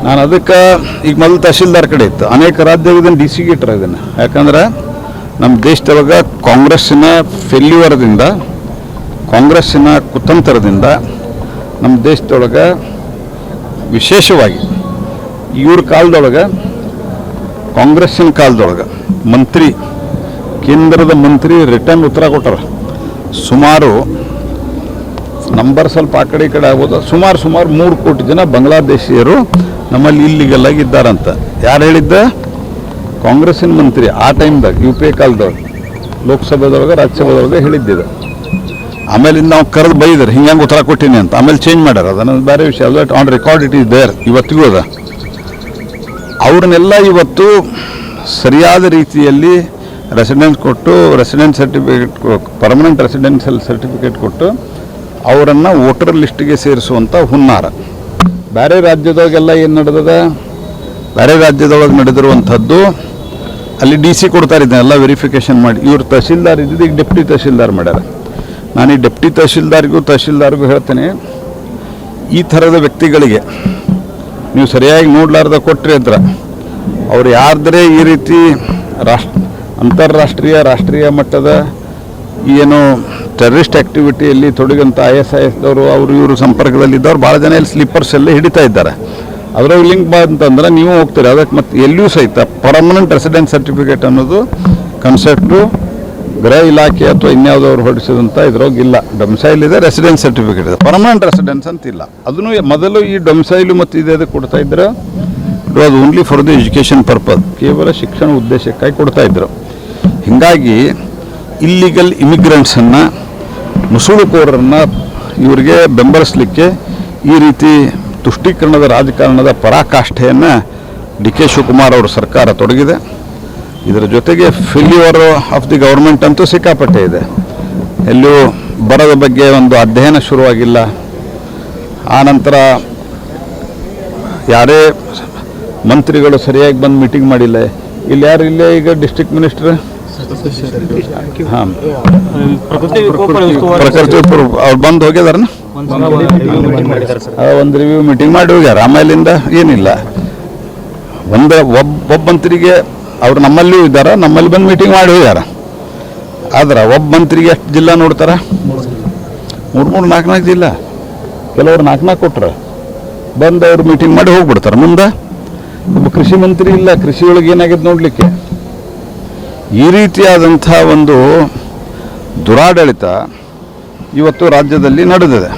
ನಾನು ಅದಕ್ಕೆ ಈಗ ಮೊದಲು ತಹಶೀಲ್ದಾರ್ ಕಡೆ ಇತ್ತು, ಅನೇಕ ರಾಜ್ಯದಾಗ ಇದನ್ನು ಡಿ ಸಿಗೆ ಇಟ್ಟರೆ ಇದನ್ನು. ಯಾಕಂದ್ರೆ ನಮ್ಮ ದೇಶದೊಳಗೆ ಕಾಂಗ್ರೆಸ್ಸಿನ ಫೇಲ್ಯೂರ್ದಿಂದ, ಕಾಂಗ್ರೆಸ್ಸಿನ ಕುತಂತ್ರದಿಂದ ನಮ್ಮ ದೇಶದೊಳಗೆ ವಿಶೇಷವಾಗಿ ಇವ್ರ ಕಾಲದೊಳಗೆ, ಕಾಂಗ್ರೆಸ್ಸಿನ ಕಾಲದೊಳಗೆ ಮಂತ್ರಿ, ಕೇಂದ್ರದ ಮಂತ್ರಿ ರಿಟರ್ನ್ ಉತ್ತರ ಕೊಟ್ಟರು. ಸುಮಾರು ನಂಬರ್ ಸ್ವಲ್ಪ ಆ ಕಡೆ ಈ ಕಡೆ ಆಗ್ಬೋದು, ಸುಮಾರು 3 ಕೋಟಿ ಜನ ಬಾಂಗ್ಲಾದೇಶಿಯರು ನಮ್ಮಲ್ಲಿ ಇಲ್ಲಿಗಲ್ ಆಗಿದ್ದಾರಂತ. ಯಾರು ಹೇಳಿದ್ದ? ಕಾಂಗ್ರೆಸ್ಸಿನ ಮಂತ್ರಿ ಆ ಟೈಮ್ದಾಗ, ಯು ಪಿ ಎ ಕಾಲದೊಳಗೆ, ಲೋಕಸಭೆದೊಳಗೆ ರಾಜ್ಯಸಭೆದೊಳಗೆ ಹೇಳಿದ್ದಿದೆ. ಆಮೇಲೆ ನಾವು ಕರೆದು ಬೈದ್ರೆ ಹಿಂಗೆ ಉತ್ತರ ಕೊಟ್ಟಿನಿ ಅಂತ. ಆಮೇಲೆ ಚೇಂಜ್ ಮಾಡ್ಯಾರ, ಅದನ್ನು ಬೇರೆ ವಿಷಯ. ಅಲ್ಲ, on record it is there, ಇವತ್ತಿಗೂ ಅದ. ಅವ್ರನ್ನೆಲ್ಲ ಇವತ್ತು ಸರಿಯಾದ ರೀತಿಯಲ್ಲಿ ರೆಸಿಡೆನ್ಸ್ ಕೊಟ್ಟು, residence certificate, permanent residential certificate ಕೊಟ್ಟು ಅವರನ್ನು ವೋಟರ್ ಲಿಸ್ಟಿಗೆ ಸೇರಿಸುವಂಥ ಹುನ್ನಾರ. ಬೇರೆ ರಾಜ್ಯದೊಳಗೆಲ್ಲ ಏನು ನಡೆದದ? ಬೇರೆ ರಾಜ್ಯದೊಳಗೆ ನಡೆದಿರುವಂಥದ್ದು ಅಲ್ಲಿ ಡಿ ಸಿ ಕೊಡ್ತಾರೆ, ಇದನ್ನೆಲ್ಲ ವೆರಿಫಿಕೇಷನ್ ಮಾಡಿ. ಇವರು ತಹಶೀಲ್ದಾರ್ ಇದ್ದಿದ್ದು ಈಗ ಡೆಪ್ಟಿ ತಹಶೀಲ್ದಾರ್ ಮಾಡ್ಯಾರ. ನಾನು ಈ ಡೆಪ್ಟಿ ತಹಶೀಲ್ದಾರ್ಗೂ ಹೇಳ್ತೇನೆ, ಈ ಥರದ ವ್ಯಕ್ತಿಗಳಿಗೆ ನೀವು ಸರಿಯಾಗಿ ನೋಡ್ಲಾರ್ದ ಕೊಟ್ಟರೆ ಅಂದ್ರೆ ಅವ್ರು ಯಾರ್ದರೆ ಈ ರೀತಿ ಅಂತಾರಾಷ್ಟ್ರೀಯ, ರಾಷ್ಟ್ರೀಯ ಮಟ್ಟದ ಏನು ಟೆರರಿಸ್ಟ್ ಆ್ಯಕ್ಟಿವಿಟಿಯಲ್ಲಿ ತೊಡಗಂಥ ISISದವರು, ಅವರು ಇವರು ಸಂಪರ್ಕದಲ್ಲಿದ್ದವ್ರು ಭಾಳ ಜನ ಇಲ್ಲಿ ಸ್ಲೀಪರ್ಸಲ್ಲಿ ಹಿಡಿತಾ ಇದ್ದಾರೆ. ಅದರಾಗ ಲಿಂಕ್ ಬಂತಂದ್ರೆ ನೀವು ಹೋಗ್ತೀರಿ. ಅದಕ್ಕೆ ಮತ್ತು ಎಲ್ಲಿಯೂ ಸಹಿತ ಪರ್ಮನೆಂಟ್ ರೆಸಿಡೆನ್ಸ್ ಸರ್ಟಿಫಿಕೇಟ್ ಅನ್ನೋದು ಕನ್ಸೆಪ್ಟು ಗೃಹ ಇಲಾಖೆ ಅಥವಾ ಇನ್ಯಾವುದವ್ರು ಹೊರಡಿಸಿದಂಥ ಇದ್ರಾಗ ಇಲ್ಲ. ಡೊಮಿಸೈಲ್ ಇದೆ, ರೆಸಿಡೆನ್ಸ್ ಸರ್ಟಿಫಿಕೇಟ್ ಇದೆ, ಪರ್ಮನೆಂಟ್ ರೆಸಿಡೆನ್ಸ್ ಅಂತ ಇಲ್ಲ. ಅದನ್ನು ಮೊದಲು ಈ ಡೊಮಿಸೈಲು ಮತ್ತು ಇದಕ್ಕೆ ಕೊಡ್ತಾ ಇದ್ರು. It was only for the education purpose, ಕೇವಲ ಶಿಕ್ಷಣ ಉದ್ದೇಶಕ್ಕಾಗಿ ಕೊಡ್ತಾಯಿದ್ರು. ಹೀಗಾಗಿ ಇಲ್ಲಿಗಲ್ ಇಮಿಗ್ರೆಂಟ್ಸನ್ನು, ನುಸುಳುಕೋರರನ್ನು ಇವರಿಗೆ ಬೆಂಬಲಿಸಲಿಕ್ಕೆ ಈ ರೀತಿ ತುಷ್ಟೀಕರಣದ ರಾಜಕಾರಣದ ಪರಾಕಾಷ್ಠೆಯನ್ನು DK ಶಿವಕುಮಾರ್ ಅವರ ಸರ್ಕಾರ ತೊಡಗಿದೆ. ಇದರ ಜೊತೆಗೆ ಫೇಲ್ಯೂರ್ ಆಫ್ ದಿ ಗೌರ್ಮೆಂಟ್ ಅಂತೂ ಸಿಕ್ಕಾಪಟ್ಟೆ ಇದೆ. ಎಲ್ಲೂ ಬರದ ಬಗ್ಗೆ ಒಂದು ಅಧ್ಯಯನ ಶುರುವಾಗಿಲ್ಲ. ಆನಂತರ ಯಾರೇ ಮಂತ್ರಿಗಳು ಸರಿಯಾಗಿ ಬಂದು ಮೀಟಿಂಗ್ ಮಾಡಿಲ್ಲ. ಇಲ್ಲಿ ಯಾರು ಇಲ್ಲೇ ಈಗ ಡಿಸ್ಟ್ರಿಕ್ಟ್ ಮಿನಿಸ್ಟರ್ ಪ್ರಕೃತಿ ಅವ್ರು ಬಂದು ಹೋಗ್ಯದಾರನ, ಒಂದು ರಿವ್ಯೂ ಮೀಟಿಂಗ್ ಮಾಡಿ ಹೋಗ್ಯಾರ. ಆಮೇಲಿಂದ ಏನಿಲ್ಲ. ಒಬ್ಬ ಮಂತ್ರಿಗೆ ಅವ್ರು ನಮ್ಮಲ್ಲಿಯೂ ಇದ್ದಾರೆ, ನಮ್ಮಲ್ಲಿ ಬಂದು ಮೀಟಿಂಗ್ ಮಾಡಿ ಹೋಗ್ಯಾರ. ಆದ್ರೆ ಒಬ್ಬ ಮಂತ್ರಿಗೆ ಎಷ್ಟು ಜಿಲ್ಲಾ ನೋಡ್ತಾರೆ? 3 4 ಜಿಲ್ಲಾ. ಕೆಲವರು 4 ಕೊಟ್ಟರು, ಬಂದು ಅವ್ರು ಮೀಟಿಂಗ್ ಮಾಡಿ ಹೋಗ್ಬಿಡ್ತಾರೆ. ಮುಂದೆ ಒಬ್ಬ ಕೃಷಿ ಮಂತ್ರಿ ಇಲ್ಲ, ಕೃಷಿಯೊಳಗೆ ಏನಾಗಿದೆ ನೋಡಲಿಕ್ಕೆ. ಈ ರೀತಿಯಾದಂಥ ಒಂದು ದುರಾಡಳಿತ ಇವತ್ತು ರಾಜ್ಯದಲ್ಲಿ ನಡೆದಿದೆ.